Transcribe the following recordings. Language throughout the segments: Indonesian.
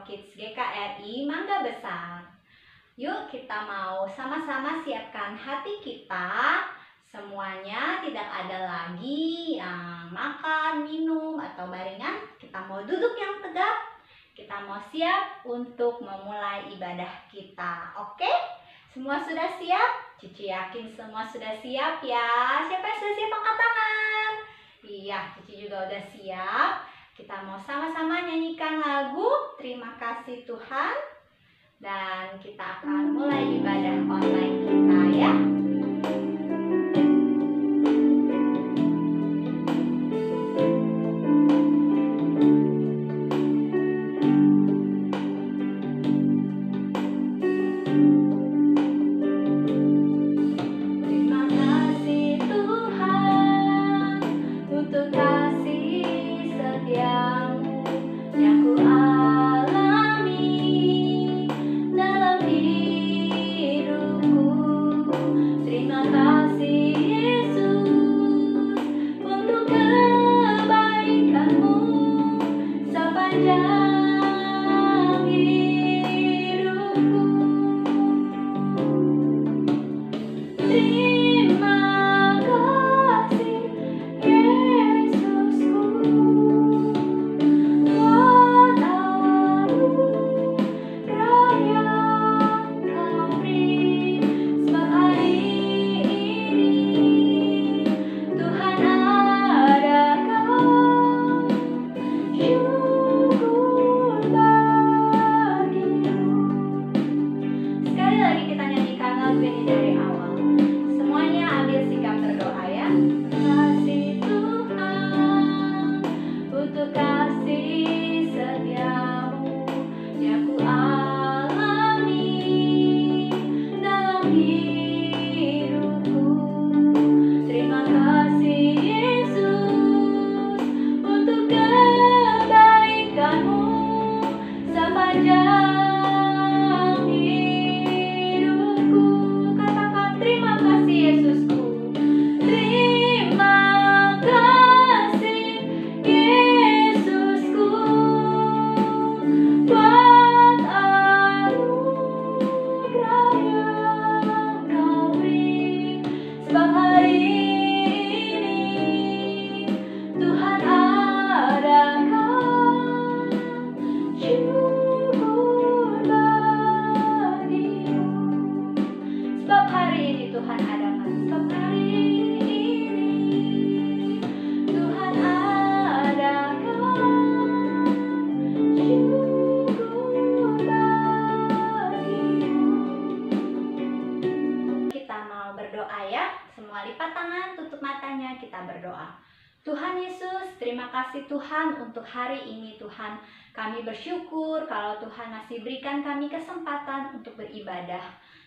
Kids GKRI Mangga Besar. Yuk kita mau sama-sama siapkan hati kita. Semuanya tidak ada lagi yang makan, minum, atau baringan. Kita mau duduk yang tegap. Kita mau siap untuk memulai ibadah kita. Oke? Semua sudah siap? Cici yakin semua sudah siap ya. Siapa yang sudah siap angkat tangan? Iya, Cici juga udah siap. Kita mau sama-sama nyanyikan lagu Terima Kasih Tuhan. Dan kita akan mulai ibadah online kita ya. Terima kasih Tuhan untuk kasih setiamu yang ku alami dalam hidupku. Terima kasih Yesus untuk kebaikanmu sepanjang hidupku. Terima kasih Yesusku buat anugerah yang Kau beri. Sebab hari ini Tuhan ada Kau, syukur bagimu. Sekali lagi kita nyanyikan lagu ini dari awal. Semuanya ambil sikap berdoa ya. Kasih Tuhan untuk kasih setiamu yang ku alami dalam hidupku. Terima kasih Yesus untuk kebaikanmu sepanjang hidupku. Katakan terima kasih Yesusku. Terima kasih Yesusku buat anugerah yang Kau beri. Sebab hari ini Tuhan ada Kau, syukur bagimu. Sebab hari ini Tuhan ada Kau. Sebab hari ini Tuhan ada Kau, syukur bagimu. Kita mau berdoa ya. Semua lipat tangan, tutup matanya, kita berdoa. Tuhan Yesus, terima kasih Tuhan untuk hari ini Tuhan. Kami bersyukur kalau Tuhan masih berikan kami kesempatan untuk beribadah.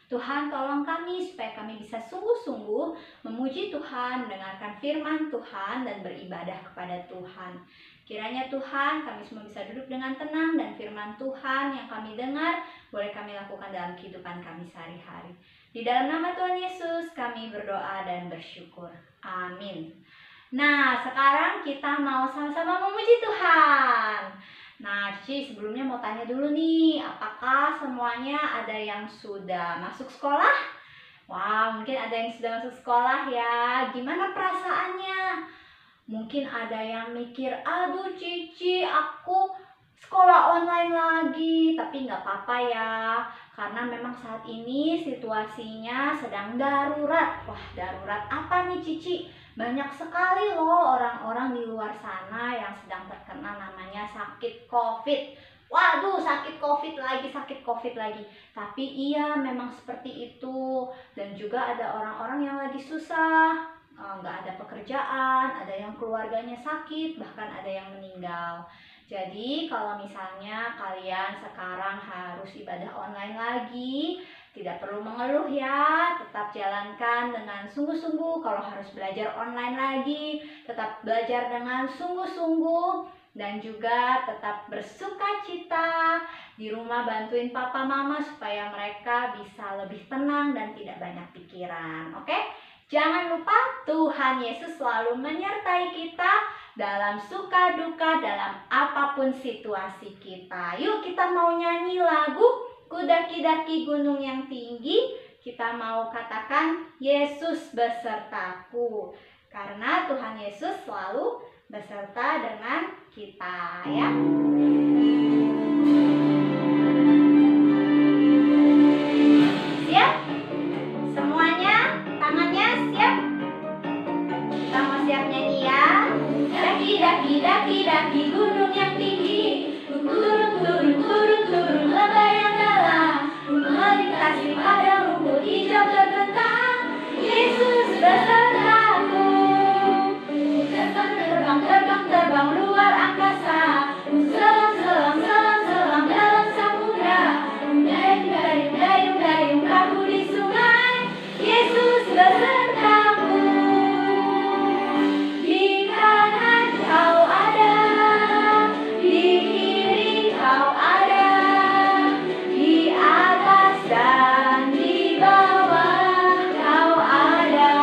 Tuhan tolong kami supaya kami bisa sungguh-sungguh memuji Tuhan, mendengarkan firman Tuhan dan beribadah kepada Tuhan. Kiranya Tuhan kami semua bisa duduk dengan tenang dan firman Tuhan yang kami dengar boleh kami lakukan dalam kehidupan kami sehari-hari. Di dalam nama Tuhan Yesus kami berdoa dan bersyukur. Amin. Nah, sekarang kita mau sama-sama memuji Tuhan. Nah, Cici sebelumnya mau tanya dulu nih, apakah semuanya ada yang sudah masuk sekolah? Wah, mungkin ada yang sudah masuk sekolah ya. Gimana perasaannya? Mungkin ada yang mikir, aduh Cici, aku sekolah online lagi. Tapi nggak apa-apa ya, karena memang saat ini situasinya sedang darurat. Wah, darurat apa nih Cici? Banyak sekali loh orang-orang di luar sana yang sedang terkena namanya sakit COVID. Waduh, sakit COVID lagi. Tapi iya, memang seperti itu. Dan juga ada orang-orang yang lagi susah, nggak ada pekerjaan, ada yang keluarganya sakit, bahkan ada yang meninggal. Jadi kalau misalnya kalian sekarang harus ibadah online lagi, tidak perlu mengeluh ya, tetap jalankan dengan sungguh-sungguh. Kalau harus belajar online lagi, tetap belajar dengan sungguh-sungguh. Dan juga tetap bersuka cita di rumah, bantuin papa mama supaya mereka bisa lebih tenang dan tidak banyak pikiran. Oke? Jangan lupa Tuhan Yesus selalu menyertai kita dalam suka duka, dalam apapun situasi kita. Yuk kita mau nyanyi lagu Ku daki-daki gunung yang tinggi. Kita mau katakan Yesus besertaku. Karena Tuhan Yesus selalu beserta dengan kita ya. Siap? Semuanya tangannya siap? Kita mau siap nyanyi ya. Daki, daki, daki, daki gunung yang tinggi. Turun, turun, turun, turun lembah yang dalam. Melintasi padang rumput hijau terbentang. Yesus besertaku. Terbang, terbang, terbang, terbang luar angkasa. Selam, selam, selam, selam dalam samudra. Dayung, dayung, dayung, dayung perahu di sungai. Yesus besertaku. Di kanan kau ada, di kiri kau ada, di atas dan di bawah kau ada,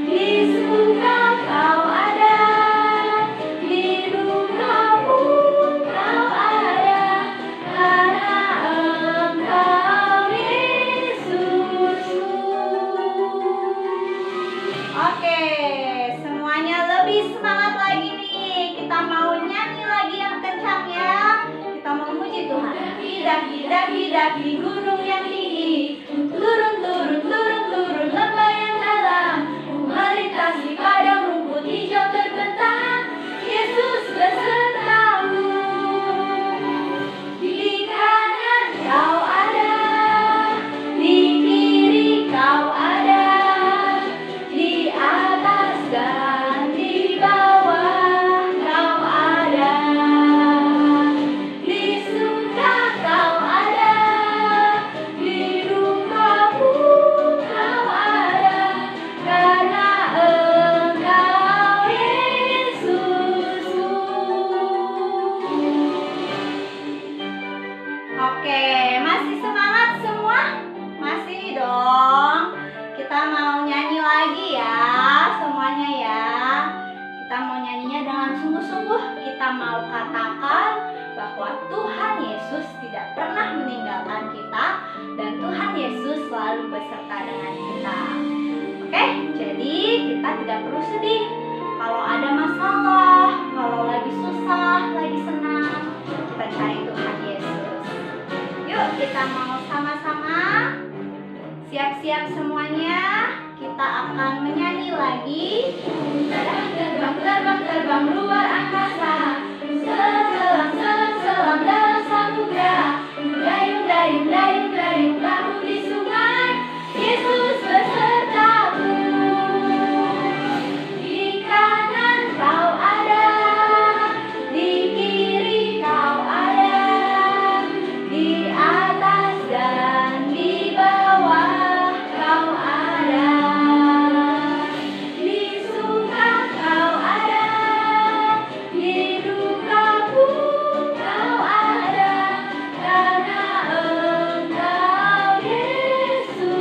di suka kau ada, di duka pun kau ada, karena Engkau Yesusku. Oke, semuanya lebih semangat lagi nih. Kita mau nyanyi lagi yang kencang ya. Kita mau muji Tuhan. Daki, daki, daki, daki gunung yang tinggi. Turun, turun, turun, turun lembah yang dalam. Melintasi padang rumput hijau terbentang. Yesus besertaku. Di kanan kau ada, di kiri kau ada, di atas dan di bawah kau ada, di suka kau ada, di duka pun kau ada, karena Engkau Yesusku. Oke, masih semangat semua? Masih dong. Kita mau nyanyi lagi ya, semuanya ya. Kita mau nyanyinya dengan sungguh-sungguh. Kita mau katakan bahwa Tuhan Yesus tidak pernah meninggalkan kita dan Tuhan Yesus selalu beserta dengan kita. Oke, jadi kita tidak perlu sedih kalau ada masalah, kalau lagi susah, lagi senang. Kita cari Tuhan Yesus. Yuk kita mau sama-sama siap-siap semuanya. Kita akan menyanyi lagi. Terbang, terbang, terbang luar angkasa. Selam, selam, selam, selam dalam samudra. Dayung, dayung, dayung, dayung perahu di sungai. Yesus besertaku. Di kanan kau ada, di kiri kau ada, di atas dan di bawah kau ada, di suka kau ada, di duka pun kau ada, karena Engkau Yesusku.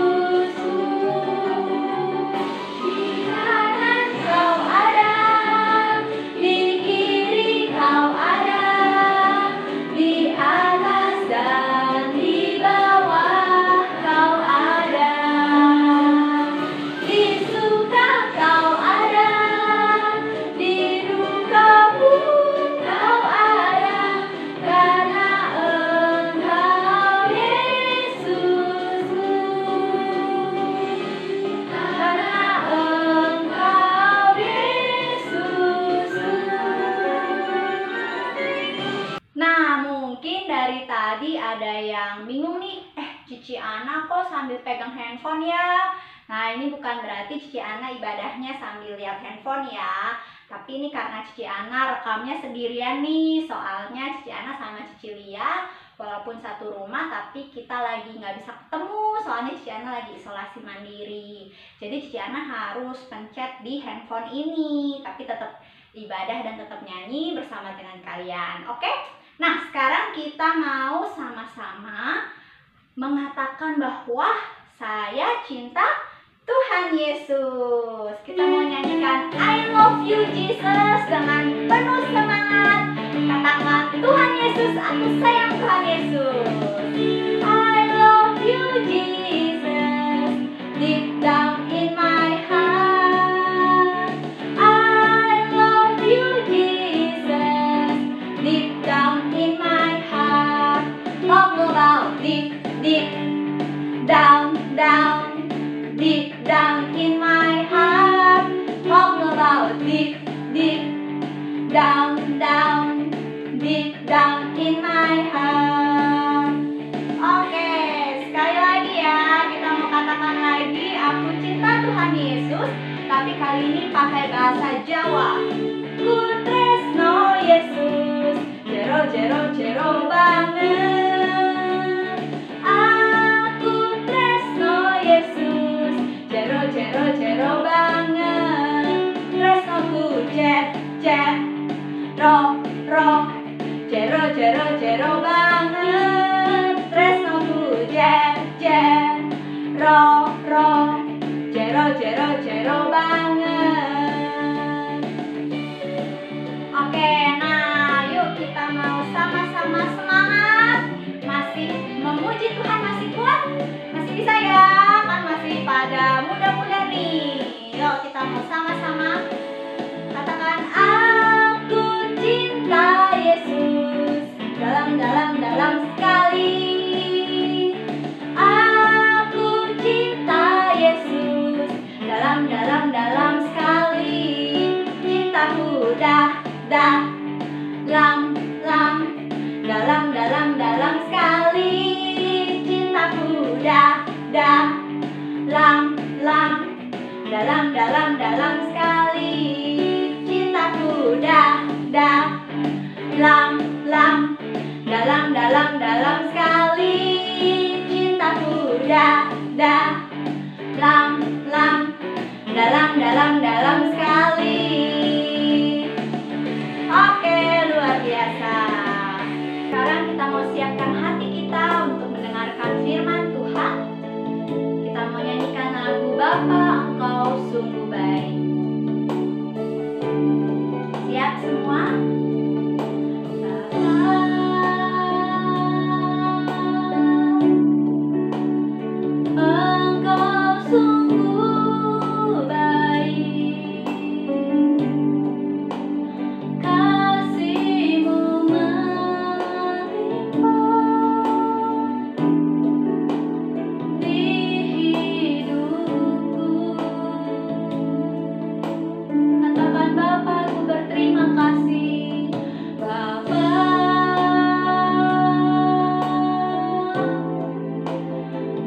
Di kanan kau ada, di kiri kau ada, di atas dan di bawah kau ada, di suka kau ada, di duka pun kau ada, karena Engkau Yesusku. Karena Engkau Yesusku. Nah, mungkin dari tadi ada yang bingung nih, Cici Ana kok sambil pegang handphone ya? Nah, ini bukan berarti Cici Ana ibadahnya sambil lihat handphone ya. Tapi ini karena Cici Ana rekamnya sendirian nih. Soalnya Cici Ana sama Cici Lia walaupun satu rumah, tapi kita lagi nggak bisa ketemu. Soalnya Cici Ana lagi isolasi mandiri. Jadi Cici Ana harus pencet di handphone ini. Tapi tetap ibadah dan tetap nyanyi bersama dengan kalian. Oke? Nah, sekarang kita mau sama-sama mengatakan bahwa saya cinta Tuhan Yesus. Kita mau nyanyikan I love you Jesus dengan penuh semangat. Katakan Tuhan Yesus, aku sayang Tuhan Yesus. I love you Jesus, deep down in my heart. I love you Jesus, deep down in my heart. Talk about deep, deep down, down. Deep down in my heart, talk about deep, deep down, down, deep down in my heart. Oke, sekali lagi ya, kita mau katakan lagi, aku cinta Tuhan Yesus, tapi kali ini pakai bahasa Jawa. Ku tresno Yesus, jero jero jero banget. Aku tresno Yesus, jero jero jero banget. Tresnoku jet jet ro ro, jero jero jero banget. Tresnoku jet jet ro ro, jero jero jero banget. Oke, nah yuk kita mau sama-sama semangat. Masih memuji Tuhan, masih kuat? Masih bisa ya? Kan masih pada muda-muda nih. Yuk kita mau sama-sama katakan aku cinta Yesus, dalam-dalam sekali. Aku cinta Yesus, dalam sekali. Cintaku dalam sekali. Cintaku dalam sekali. Cintaku dalam sekali. Cintaku dalam sekali. Oke, luar biasa. Sekarang kita mau siapkan hati kita untuk mendengarkan firman Tuhan. Kita mau nyanyikan lagu Bapa Engkau Sungguh Baik. Siap semua? Engkau sungguh baik, kasih-Mu melimpah di hidupku. Katakan Bapa, ku berterima kasih. Bapa,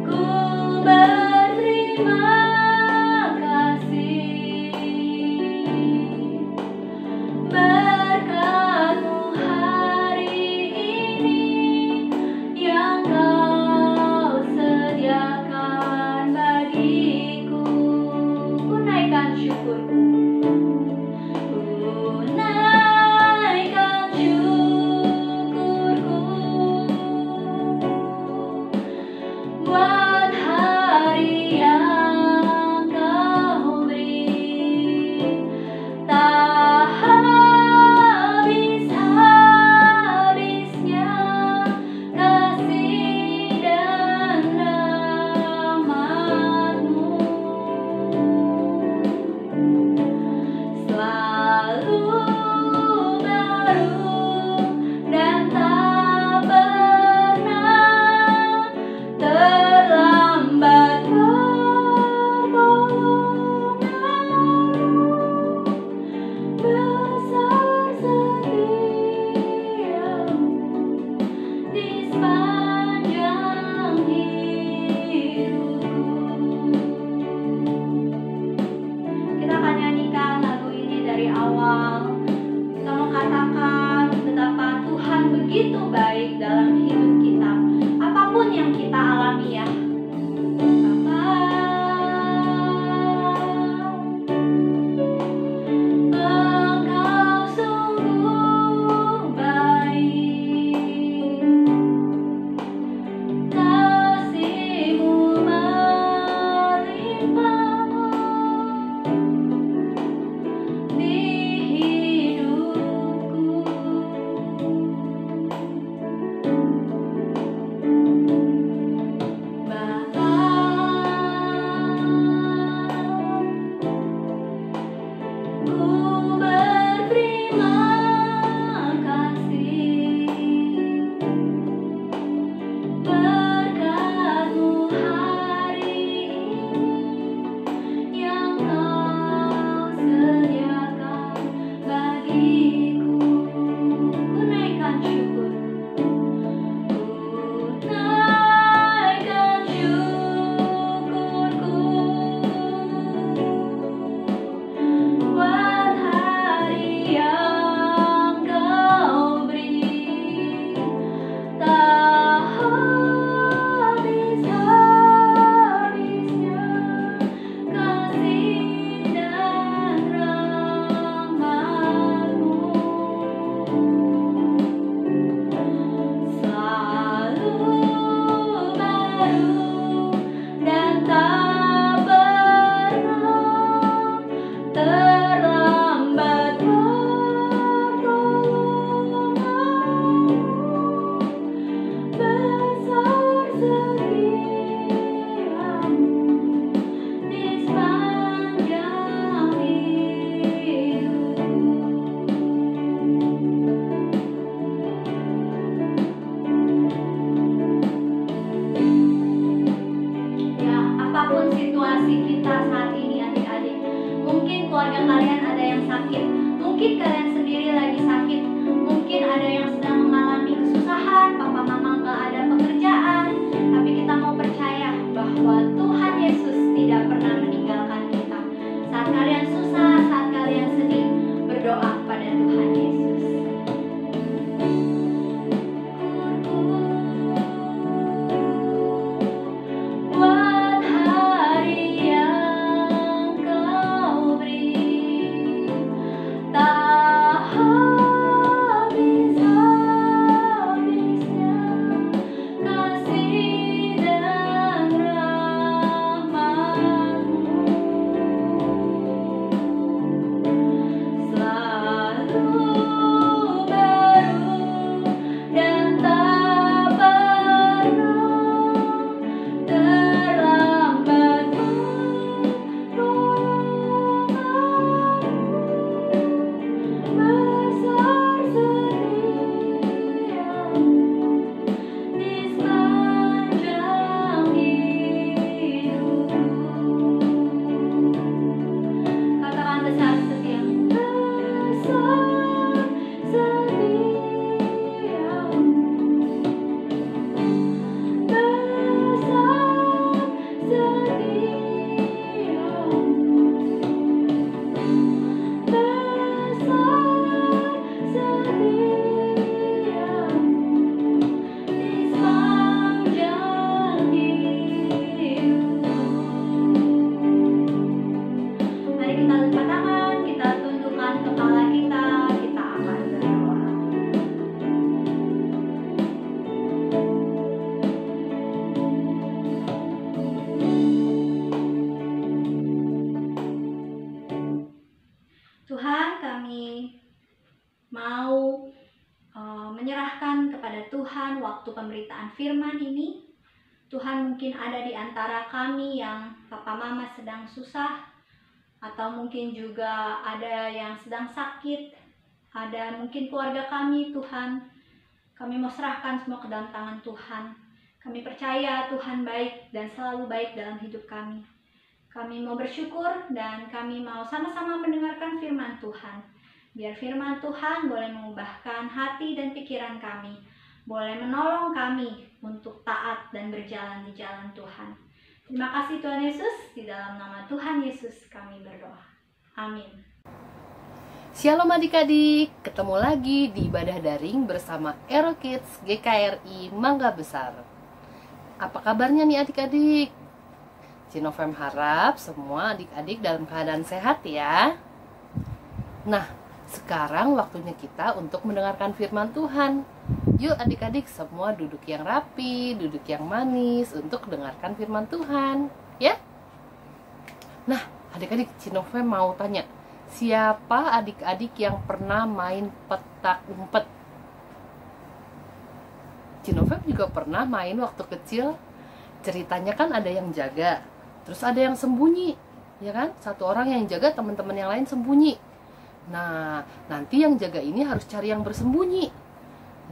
ku berterima tak pernah terlambat pertolonganmu, besar setiamu di sepanjang hidupku. Ya, apapun situasi kita saat ini adik-adik, mungkin keluarga kalian ada yang sakit, mungkin kalian sendiri lagi sakit, mungkin ada yang sedang mengalami kesusahan, papa mama gak ada pekerjaan, tapi kita mau percaya bahwa Tuhan Yesus tidak pernah meninggalkan kita. Saat kalian susah, saat kalian sedih, berdoa pada Tuhan Yesus. Buat hari yang Kau beri, tak habis-habisnya kasih dan rahmat-Mu, selalu baru dan tak pernah terlambat pertolonganmu, besar setiamu di sepanjang hidupku. Katakan besar setiamu, besar setiamu, besar setiamu, besar setiamu di sepanjang hidupku. Mari kita lipat tangan, kita tundukkan kepala kita akan berdoa. Tuhan, kami mau menyerahkan kepada Tuhan waktu pemberitaan firman ini. Tuhan, mungkin ada di antara kami yang papa mama sedang susah, atau mungkin juga ada yang sedang sakit, ada mungkin keluarga kami. Tuhan, kami mau serahkan semua ke dalam tangan Tuhan. Kami percaya Tuhan baik dan selalu baik dalam hidup kami. Kami mau bersyukur dan kami mau sama-sama mendengarkan firman Tuhan. Biar firman Tuhan boleh mengubahkan hati dan pikiran kami, boleh menolong kami untuk taat dan berjalan di jalan Tuhan. Terima kasih Tuhan Yesus, di dalam nama Tuhan Yesus kami berdoa. Amin. Shalom adik-adik, ketemu lagi di ibadah daring bersama Ero Kids GKRI Mangga Besar. Apa kabarnya nih adik-adik? Cinovem harap semua adik-adik dalam keadaan sehat ya. Nah, sekarang waktunya kita untuk mendengarkan firman Tuhan. Yuk adik-adik semua duduk yang rapi, duduk yang manis untuk dengarkan firman Tuhan, ya. Nah, adik-adik, Cinovem mau tanya, siapa adik-adik yang pernah main petak umpet? Cinovem juga pernah main waktu kecil. Ceritanya kan ada yang jaga, terus ada yang sembunyi, ya kan? Satu orang yang jaga, teman-teman yang lain sembunyi. Nah, nanti yang jaga ini harus cari yang bersembunyi.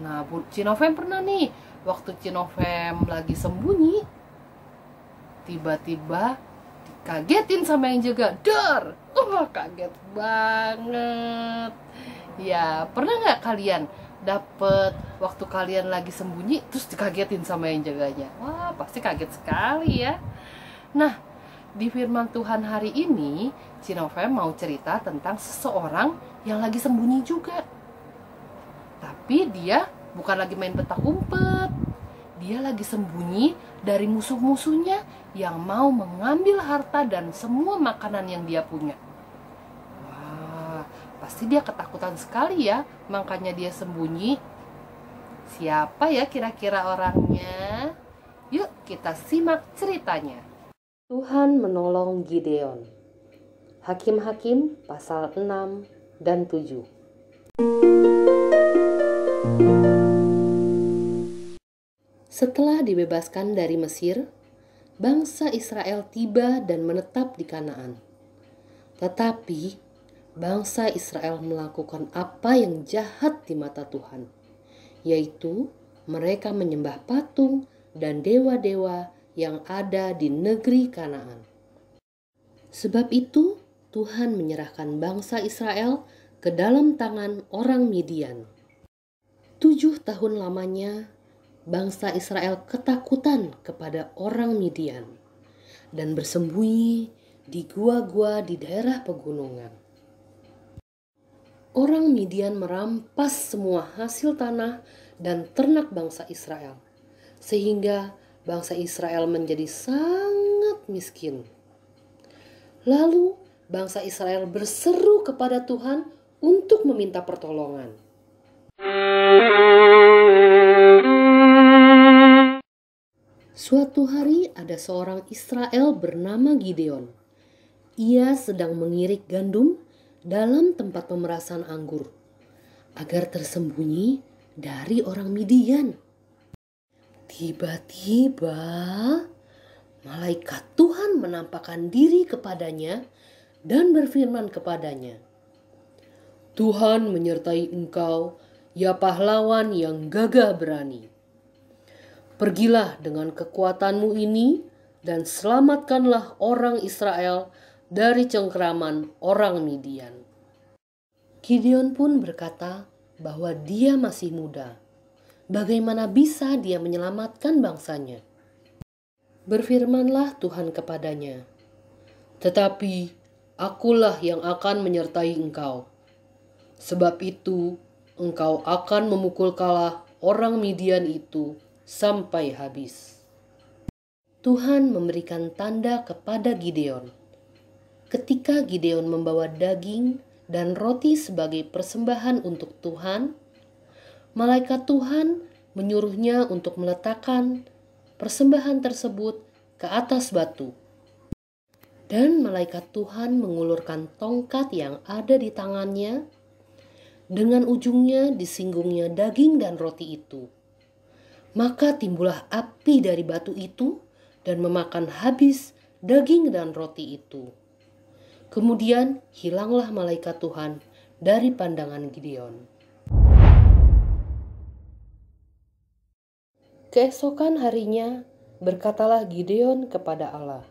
Nah, Cinovem pernah nih, waktu Cinovem lagi sembunyi, tiba-tiba dikagetin sama yang jaga. Dar! Kaget banget. Ya, pernah nggak kalian dapet waktu kalian lagi sembunyi terus dikagetin sama yang jaganya? Wah, pasti kaget sekali ya. Nah, di firman Tuhan hari ini, Cinovem mau cerita tentang seseorang yang lagi sembunyi juga. Tapi dia bukan lagi main petak umpet. Dia lagi sembunyi dari musuh-musuhnya yang mau mengambil harta dan semua makanan yang dia punya. Wah, pasti dia ketakutan sekali ya, makanya dia sembunyi. Siapa ya kira-kira orangnya? Yuk kita simak ceritanya. Tuhan menolong Gideon. Hakim-Hakim pasal 6 dan 7. Setelah dibebaskan dari Mesir, bangsa Israel tiba dan menetap di Kanaan. Tetapi bangsa Israel melakukan apa yang jahat di mata Tuhan, yaitu mereka menyembah patung dan dewa-dewa yang ada di negeri Kanaan. Sebab itu Tuhan menyerahkan bangsa Israel ke dalam tangan orang Midian. 7 tahun lamanya bangsa Israel ketakutan kepada orang Midian dan bersembunyi di gua-gua di daerah pegunungan. Orang Midian merampas semua hasil tanah dan ternak bangsa Israel, sehingga bangsa Israel menjadi sangat miskin. Lalu bangsa Israel berseru kepada Tuhan untuk meminta pertolongan. Suatu hari ada seorang Israel bernama Gideon. Ia sedang mengirik gandum dalam tempat pemerasan anggur agar tersembunyi dari orang Midian. Tiba-tiba malaikat Tuhan menampakkan diri kepadanya dan berfirman kepadanya, "Tuhan menyertai engkau, ya pahlawan yang gagah berani. Pergilah dengan kekuatanmu ini dan selamatkanlah orang Israel dari cengkeraman orang Midian." Gideon pun berkata bahwa dia masih muda. Bagaimana bisa dia menyelamatkan bangsanya? Berfirmanlah Tuhan kepadanya, "Tetapi akulah yang akan menyertai engkau. Sebab itu engkau akan memukul kalah orang Midian itu sampai habis." Tuhan memberikan tanda kepada Gideon. Ketika Gideon membawa daging dan roti sebagai persembahan untuk Tuhan, malaikat Tuhan menyuruhnya untuk meletakkan persembahan tersebut ke atas batu. Dan malaikat Tuhan mengulurkan tongkat yang ada di tangannya, dengan ujungnya disinggungnya daging dan roti itu. Maka timbullah api dari batu itu dan memakan habis daging dan roti itu. Kemudian hilanglah malaikat Tuhan dari pandangan Gideon. Keesokan harinya berkatalah Gideon kepada Allah,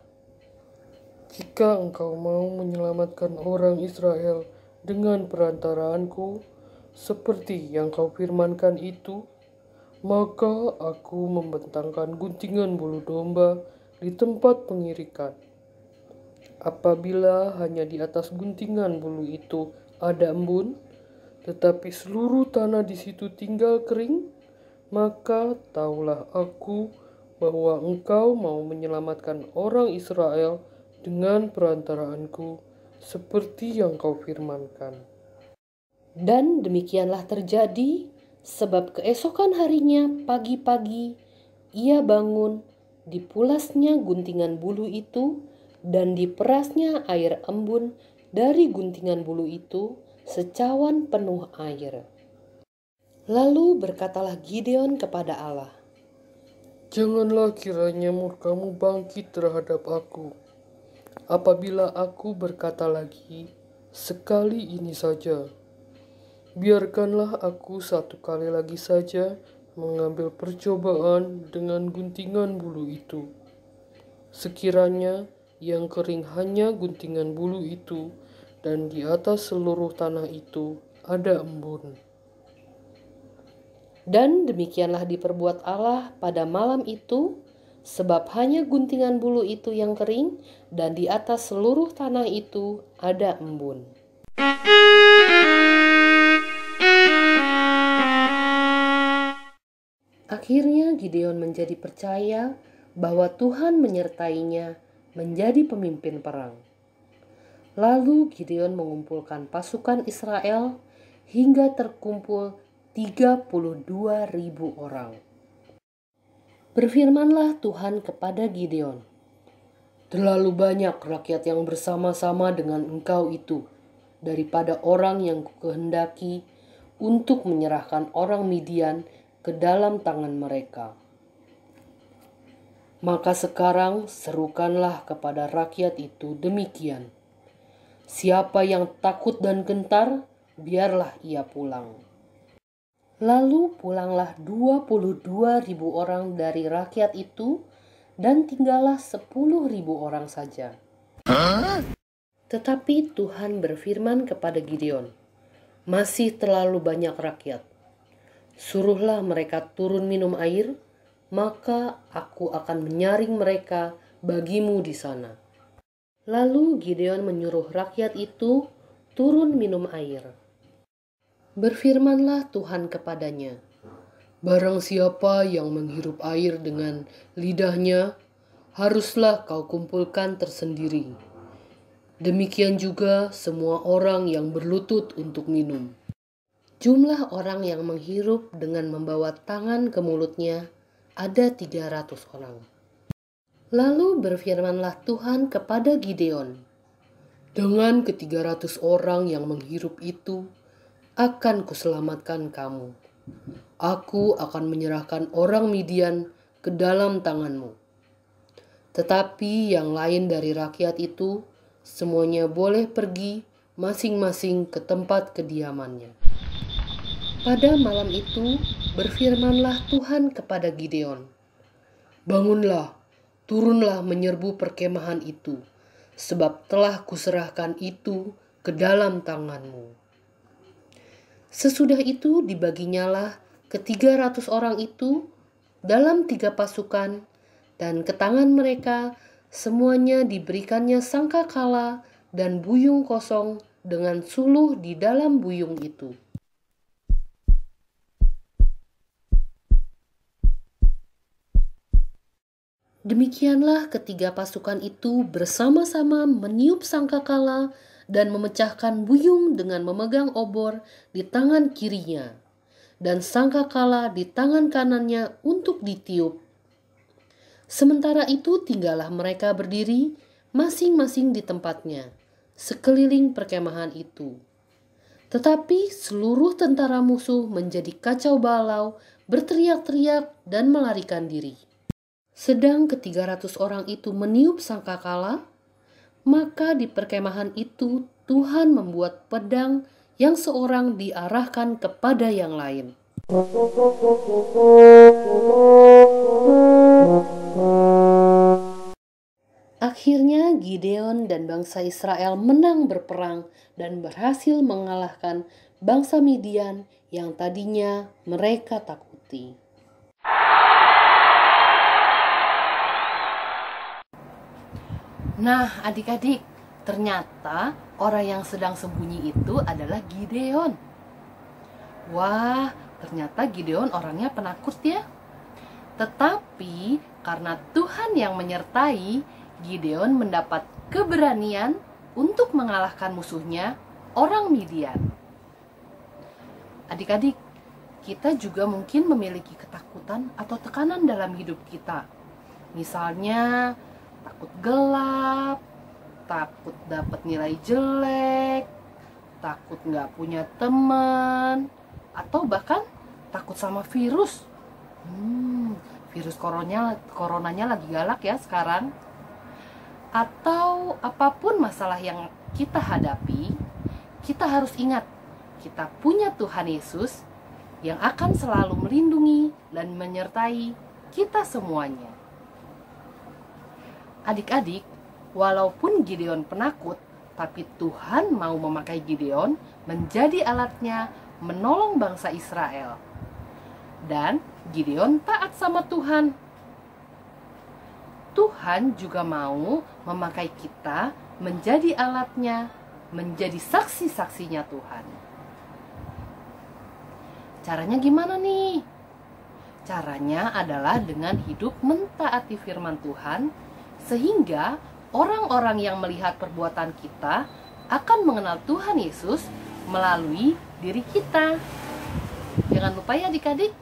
"Jika engkau mau menyelamatkan orang Israel dengan perantaraanku, seperti yang kau firmankan itu, maka aku membentangkan guntingan bulu domba di tempat pengirikan. Apabila hanya di atas guntingan bulu itu ada embun, tetapi seluruh tanah di situ tinggal kering, maka taulah aku bahwa engkau mau menyelamatkan orang Israel dengan perantaraanku, seperti yang kau firmankan." Dan demikianlah terjadi, sebab keesokan harinya pagi-pagi ia bangun, dipulasnya guntingan bulu itu, dan diperasnya air embun dari guntingan bulu itu secawan penuh air. Lalu berkatalah Gideon kepada Allah, "Janganlah kiranya murkamu bangkit terhadap aku, apabila aku berkata lagi, sekali ini saja. Biarkanlah aku satu kali lagi saja mengambil percobaan dengan guntingan bulu itu. Sekiranya yang kering hanya guntingan bulu itu, dan di atas seluruh tanah itu ada embun." Dan demikianlah diperbuat Allah pada malam itu, sebab hanya guntingan bulu itu yang kering, dan di atas seluruh tanah itu ada embun. Akhirnya Gideon menjadi percaya bahwa Tuhan menyertainya menjadi pemimpin perang. Lalu Gideon mengumpulkan pasukan Israel hingga terkumpul 32.000 orang. Berfirmanlah Tuhan kepada Gideon, Terlalu banyak rakyat yang bersama-sama dengan engkau itu, daripada orang yang kukehendaki untuk menyerahkan orang Midian ke dalam tangan mereka. Maka sekarang serukanlah kepada rakyat itu demikian. Siapa yang takut dan gentar, biarlah ia pulang. Lalu pulanglah 22.000 orang dari rakyat itu, dan tinggallah 10.000 orang saja. Tetapi Tuhan berfirman kepada Gideon, masih terlalu banyak rakyat. Suruhlah mereka turun minum air, maka aku akan menyaring mereka bagimu di sana. Lalu Gideon menyuruh rakyat itu turun minum air. Berfirmanlah Tuhan kepadanya, barang siapa yang menghirup air dengan lidahnya, haruslah kau kumpulkan tersendiri. Demikian juga semua orang yang berlutut untuk minum. Jumlah orang yang menghirup dengan membawa tangan ke mulutnya ada 300 orang. Lalu berfirmanlah Tuhan kepada Gideon, dengan ke-300 orang yang menghirup itu, akan kuselamatkan kamu. Aku akan menyerahkan orang Midian ke dalam tanganmu. Tetapi yang lain dari rakyat itu, semuanya boleh pergi masing-masing ke tempat kediamannya. Pada malam itu berfirmanlah Tuhan kepada Gideon, bangunlah, turunlah menyerbu perkemahan itu, sebab telah kuserahkan itu ke dalam tanganmu. Sesudah itu dibaginyalah ke-300 orang itu dalam 3 pasukan, dan ke tangan mereka semuanya diberikannya sangkakala dan buyung kosong dengan suluh di dalam buyung itu. Demikianlah ketiga pasukan itu bersama-sama meniup sangkakala dan memecahkan buyung dengan memegang obor di tangan kirinya dan sangkakala di tangan kanannya untuk ditiup. Sementara itu tinggallah mereka berdiri masing-masing di tempatnya sekeliling perkemahan itu. Tetapi seluruh tentara musuh menjadi kacau balau, berteriak-teriak dan melarikan diri. Sedang ke-300 orang itu meniup sangkakala, maka di perkemahan itu Tuhan membuat pedang yang seorang diarahkan kepada yang lain. Akhirnya Gideon dan bangsa Israel menang berperang dan berhasil mengalahkan bangsa Midian yang tadinya mereka takuti. Nah, adik-adik, ternyata orang yang sedang sembunyi itu adalah Gideon. Wah, ternyata Gideon orangnya penakut ya. Tetapi karena Tuhan yang menyertai, Gideon mendapat keberanian untuk mengalahkan musuhnya, orang Midian. Adik-adik, kita juga mungkin memiliki ketakutan atau tekanan dalam hidup kita. Misalnya, takut gelap, takut dapat nilai jelek, takut nggak punya teman, atau bahkan takut sama virus. Virus coronanya lagi galak ya sekarang. Atau apapun masalah yang kita hadapi, kita harus ingat, kita punya Tuhan Yesus yang akan selalu melindungi dan menyertai kita semuanya. Adik-adik, walaupun Gideon penakut, tapi Tuhan mau memakai Gideon menjadi alatnya menolong bangsa Israel. Dan Gideon taat sama Tuhan. Tuhan juga mau memakai kita menjadi alatnya, menjadi saksi-saksinya Tuhan. Caranya gimana nih? Caranya adalah dengan hidup mentaati firman Tuhan, sehingga orang-orang yang melihat perbuatan kita akan mengenal Tuhan Yesus melalui diri kita. Jangan lupa ya adik-adik,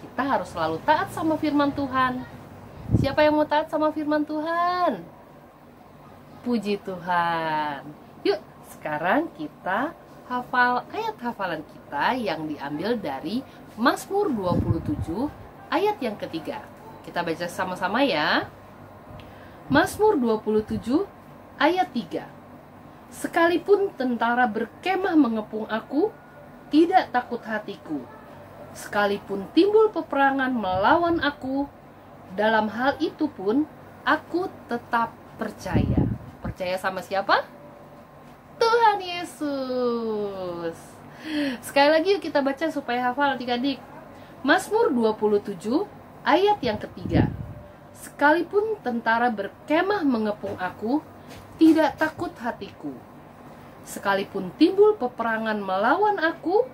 kita harus selalu taat sama firman Tuhan. Siapa yang mau taat sama firman Tuhan? Puji Tuhan. Yuk, sekarang kita hafal ayat hafalan kita yang diambil dari Mazmur 27 ayat yang ketiga. Kita baca sama-sama ya. Mazmur 27 ayat 3. Sekalipun tentara berkemah mengepung aku, tidak takut hatiku. Sekalipun timbul peperangan melawan aku, dalam hal itu pun aku tetap percaya. Percaya sama siapa? Tuhan Yesus. Sekali lagi yuk kita baca supaya hafal adik-adik. Mazmur 27 ayat yang ketiga. Sekalipun tentara berkemah mengepung aku, tidak takut hatiku. Sekalipun timbul peperangan melawan aku,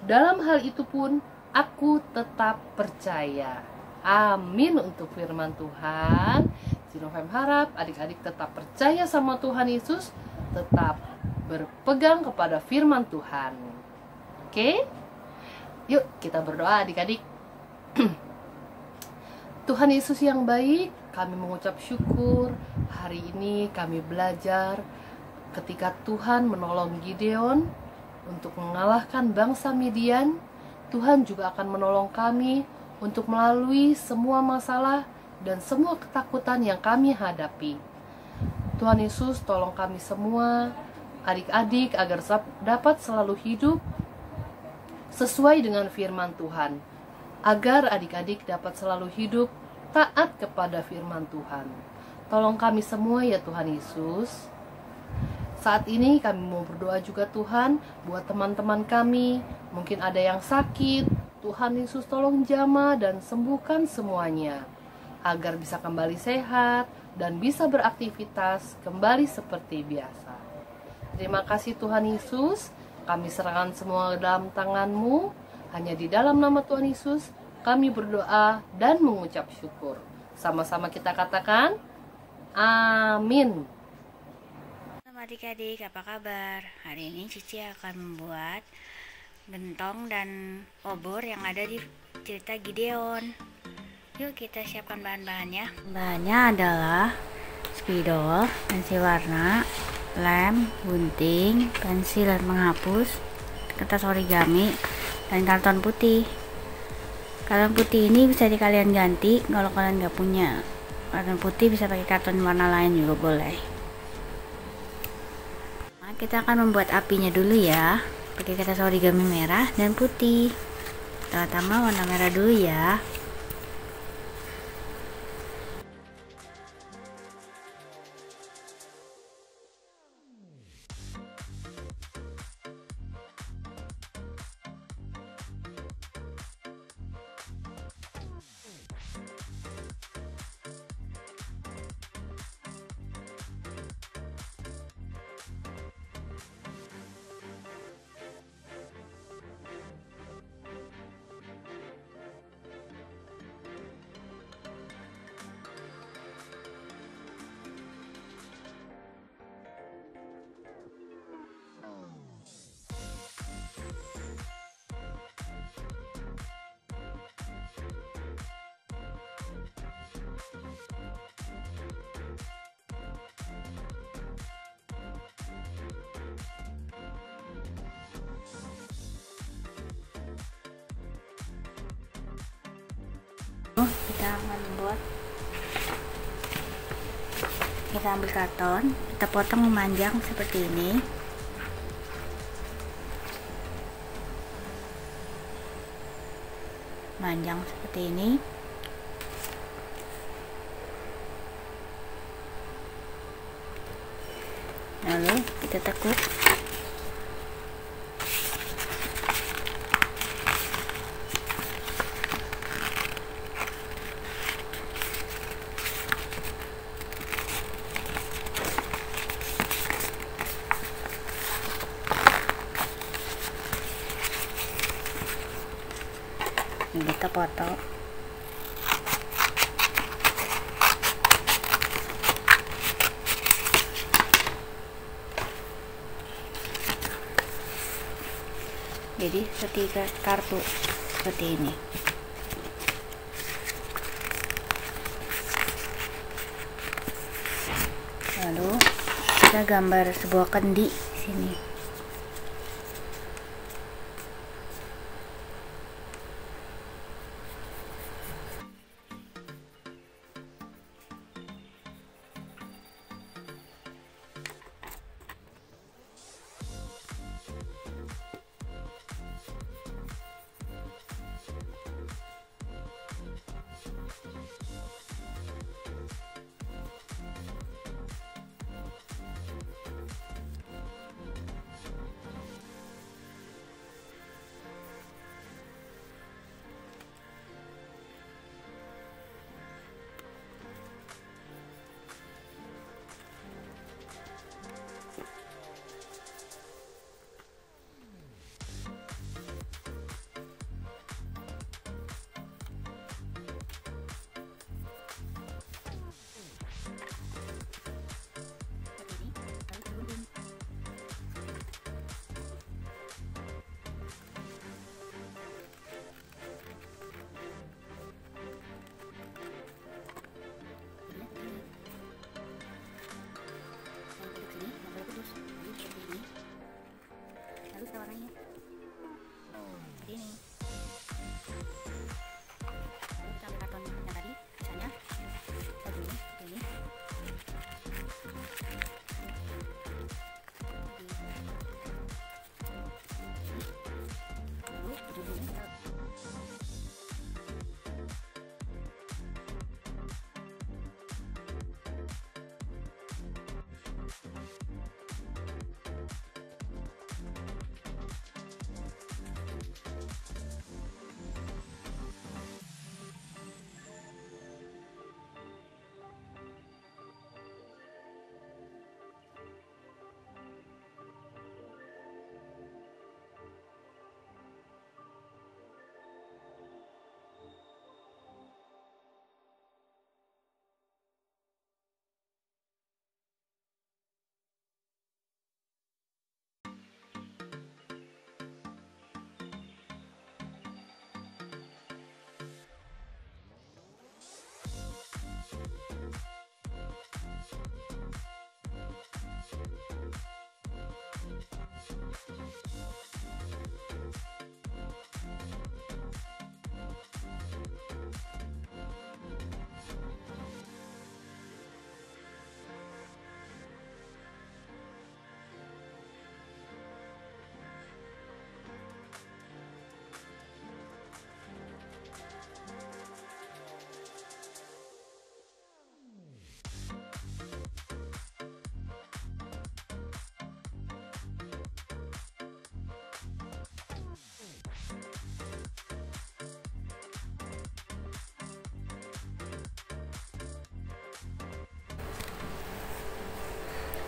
dalam hal itu pun aku tetap percaya. Amin untuk firman Tuhan. Cinofem harap adik-adik tetap percaya sama Tuhan Yesus, tetap berpegang kepada firman Tuhan. Oke? Yuk kita berdoa adik-adik. Tuhan Yesus yang baik, kami mengucap syukur. Hari ini kami belajar ketika Tuhan menolong Gideon untuk mengalahkan bangsa Midian. Tuhan juga akan menolong kami untuk melalui semua masalah dan semua ketakutan yang kami hadapi. Tuhan Yesus, tolong kami semua, adik-adik, agar dapat selalu hidup sesuai dengan firman Tuhan, agar adik-adik dapat selalu hidup taat kepada firman Tuhan. Tolong kami semua ya Tuhan Yesus. Saat ini kami mau berdoa juga Tuhan buat teman-teman kami, mungkin ada yang sakit. Tuhan Yesus tolong jamah dan sembuhkan semuanya, agar bisa kembali sehat dan bisa beraktivitas kembali seperti biasa. Terima kasih Tuhan Yesus, kami serahkan semua dalam tangan-Mu. Hanya di dalam nama Tuhan Yesus kami berdoa dan mengucap syukur. Sama-sama kita katakan, amin. Halo adik-adik, apa kabar? Hari ini Cici akan membuat gentong dan obor yang ada di cerita Gideon. Yuk kita siapkan bahan-bahannya. Bahannya adalah spidol, pensil warna, lem, gunting, pensil menghapus, kertas origami, dan karton putih. Karton putih ini bisa kalian ganti kalau kalian nggak punya karton putih, bisa pakai karton warna lain juga boleh. Nah, kita akan membuat apinya dulu ya, pakai kertas origami merah dan putih. Pertama warna merah dulu ya. Kita akan membuat, kita ambil karton, kita potong memanjang seperti ini. Panjang seperti ini. Lalu kita tekuk. Kita potong. Jadi seperti kartu seperti ini. Lalu kita gambar sebuah kendi sini.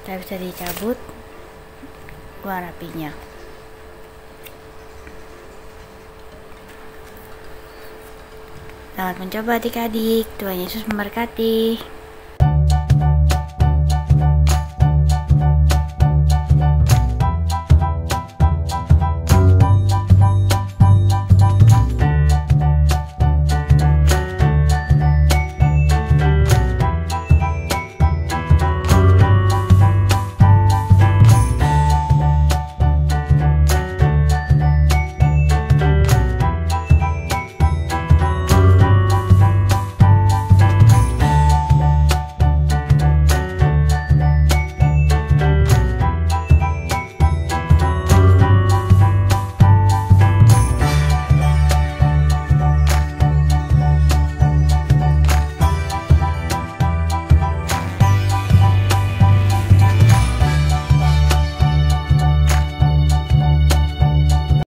Kita bisa dicabut warna apinya. Selamat mencoba adik-adik. Tuhan Yesus memberkati.